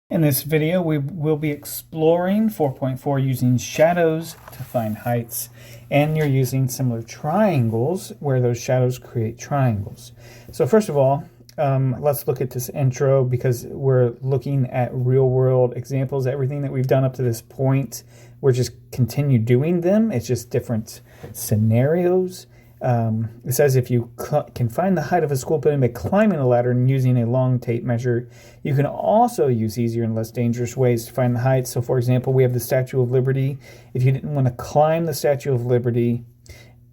In this video, we will be exploring 4.4 using shadows to find heights, and you're using similar triangles where those shadows create triangles. So first of all, let's look at this intro because we're looking at real-world examples. Everything that we've done up to this point, we're just continue doing them. It's just different scenarios. It says if you can find the height of a school building by climbing a ladder and using a long tape measure, you can also use easier and less dangerous ways to find the height. So for example, we have the Statue of Liberty. If you didn't want to climb the Statue of Liberty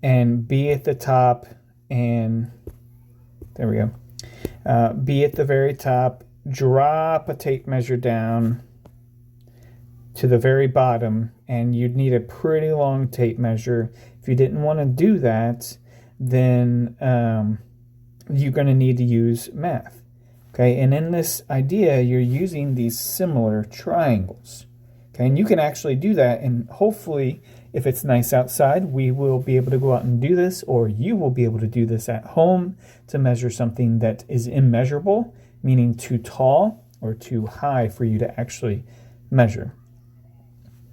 and be at the top, and there we go, be at the very top, drop a tape measure down to the very bottom, and you'd need a pretty long tape measure. If you didn't want to do that, then you're going to need to use math. Okay, and in this idea, you're using these similar triangles. Okay, and you can actually do that, and hopefully, if it's nice outside, we will be able to go out and do this, or you will be able to do this at home to measure something that is immeasurable, meaning too tall or too high for you to actually measure.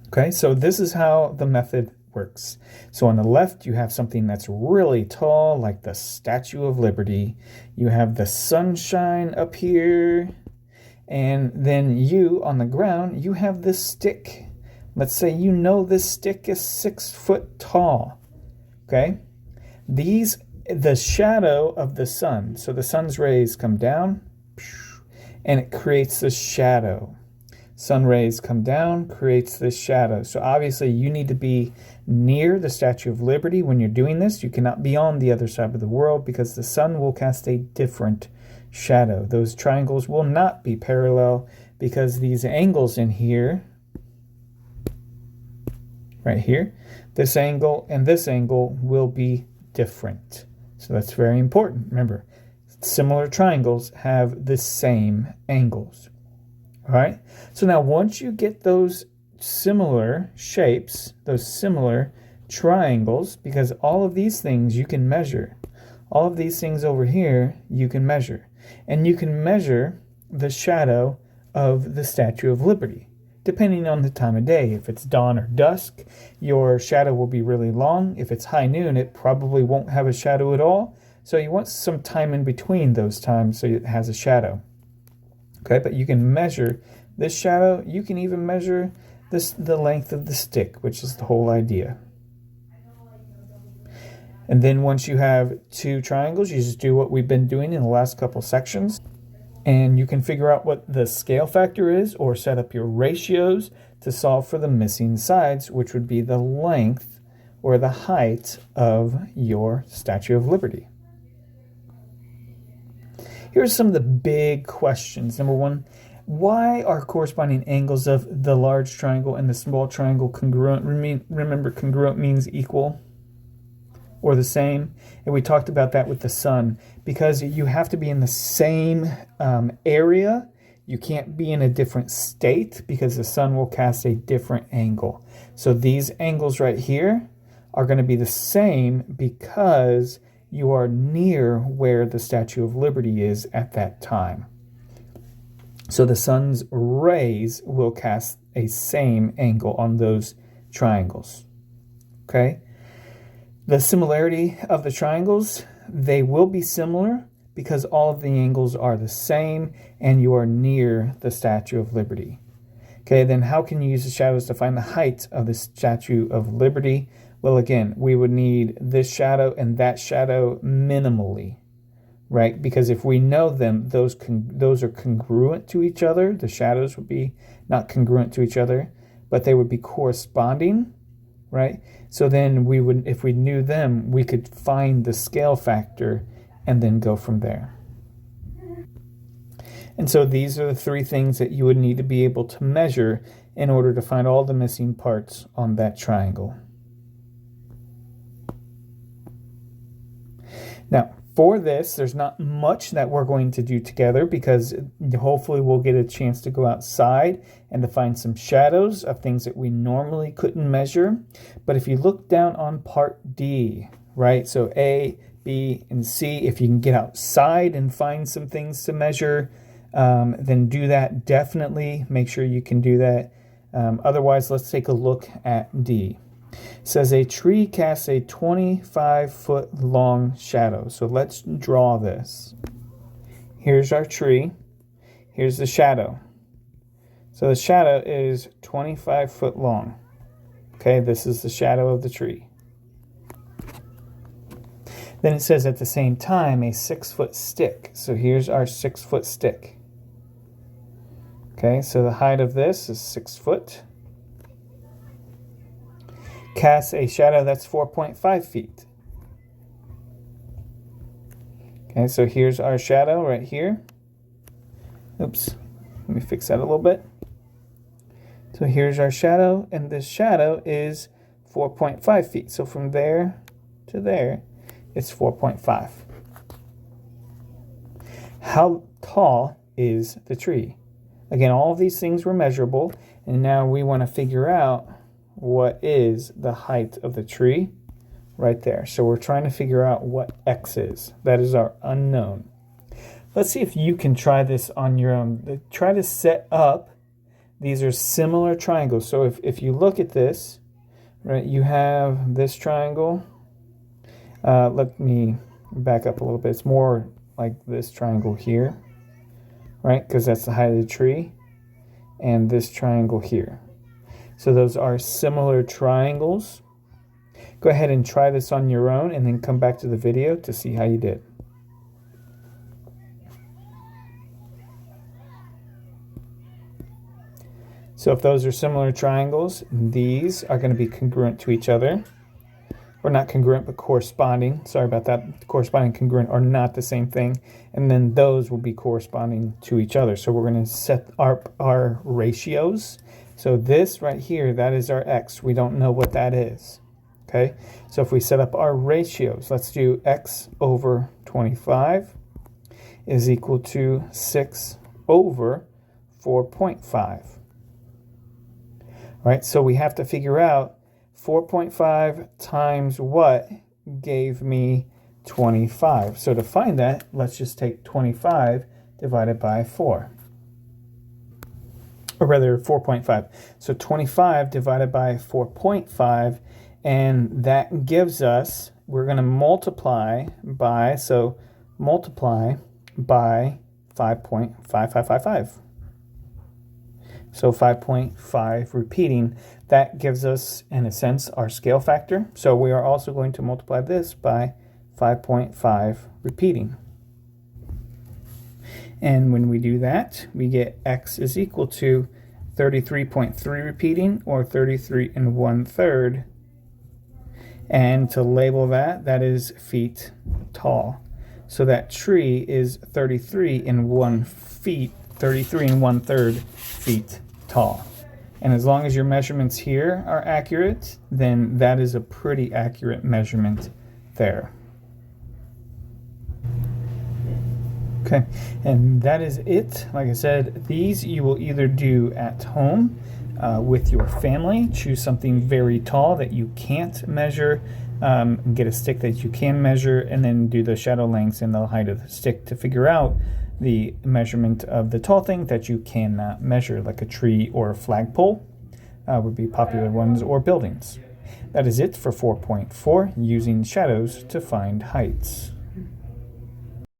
Okay, so this is how the method works. So on the left, you have something that's really tall, like the Statue of Liberty. You have the sunshine up here, and then you, on the ground, you have this stick. Let's say you know this stick is 6 foot tall. Okay, the shadow of the sun. So the sun's rays come down, and it creates this shadow. Sun rays come down, creates this shadow. So obviously you need to be near the Statue of Liberty when you're doing this. You cannot be on the other side of the world because the sun will cast a different shadow. Those triangles will not be parallel because these angles in here, right here, this angle and this angle will be different. So that's very important. Remember, similar triangles have the same angles. All right, so now once you get those similar shapes, those similar triangles, because all of these things you can measure, all of these things over here you can measure, and you can measure the shadow of the Statue of Liberty. Depending on the time of day, if it's dawn or dusk, your shadow will be really long. If it's high noon, it probably won't have a shadow at all. So you want some time in between those times so it has a shadow. Okay, but you can measure this shadow. You can even measure the length of the stick, which is the whole idea. And then once you have two triangles, you just do what we've been doing in the last couple sections. And you can figure out what the scale factor is or set up your ratios to solve for the missing sides, which would be the length or the height of your Statue of Liberty. Here's some of the big questions. Number one, why are corresponding angles of the large triangle and the small triangle congruent? Remember, congruent means equal or the same. And we talked about that with the sun, because you have to be in the same area. You can't be in a different state because the sun will cast a different angle. So these angles right here are going to be the same because you are near where the Statue of Liberty is at that time. So the sun's rays will cast a same angle on those triangles. Okay? The similarity of the triangles, they will be similar because all of the angles are the same and you are near the Statue of Liberty. Okay, then how can you use the shadows to find the height of the Statue of Liberty? Well, again, we would need this shadow and that shadow minimally, right? Because if we know them, those are congruent to each other. The shadows would be not congruent to each other, but they would be corresponding, right? So then we would, if we knew them, we could find the scale factor and then go from there. And so these are the three things that you would need to be able to measure in order to find all the missing parts on that triangle. Now, for this, there's not much that we're going to do together because hopefully we'll get a chance to go outside and to find some shadows of things that we normally couldn't measure. But if you look down on part D, right, so A, B, and C, if you can get outside and find some things to measure, then do that. Definitely make sure you can do that. Otherwise, let's take a look at D. It says a tree casts a 25-foot long shadow. So let's draw this. Here's our tree. Here's the shadow. So the shadow is 25 foot long. Okay, this is the shadow of the tree. Then it says at the same time a 6-foot stick. So here's our 6-foot stick. Okay, so the height of this is 6 foot. Casts a shadow that's 4.5 feet. Okay, so here's our shadow right here. Oops, let me fix that a little bit. So here's our shadow, and this shadow is 4.5 feet. So from there to there, it's 4.5. How tall is the tree? Again, all of these things were measurable, and now we want to figure out what is the height of the tree right there. So we're trying to figure out what x is. That is our unknown. Let's see if you can try this on your own. Try to set up. These are similar triangles. So if you look at this, right, you have this triangle. Let me back up a little bit. It's more like this triangle here, right? Because that's the height of the tree. And this triangle here. So those are similar triangles. Go ahead and try this on your own and then come back to the video to see how you did. So if those are similar triangles, these are going to be congruent to each other. Or not congruent, but corresponding. Sorry about that. Corresponding and congruent are not the same thing. And then those will be corresponding to each other. So we're going to set our ratios. So this right here, that is our x. We don't know what that is. Okay, so if we set up our ratios, let's do x over 25 is equal to 6 over 4.5. Right, so we have to figure out 4.5 times what gave me 25. So to find that, let's just take 25 divided by 4. Or rather 4.5. So 25 divided by 4.5, and that gives us, we're going to multiply by, so multiply by 5.5555. So 5.5 repeating, that gives us, in a sense, our scale factor. So we are also going to multiply this by 5.5 repeating. And when we do that, we get x is equal to 33.3 repeating, or 33 1/3. And to label that, that is feet tall. So that tree is 33 1/3 feet tall. And as long as your measurements here are accurate, then that is a pretty accurate measurement there. Okay, and that is it. Like I said, these you will either do at home with your family. Choose something very tall that you can't measure. Get a stick that you can measure, and then do the shadow lengths and the height of the stick to figure out the measurement of the tall thing that you cannot measure, like a tree or a flagpole would be popular ones, or buildings. That is it for 4.4, using shadows to find heights.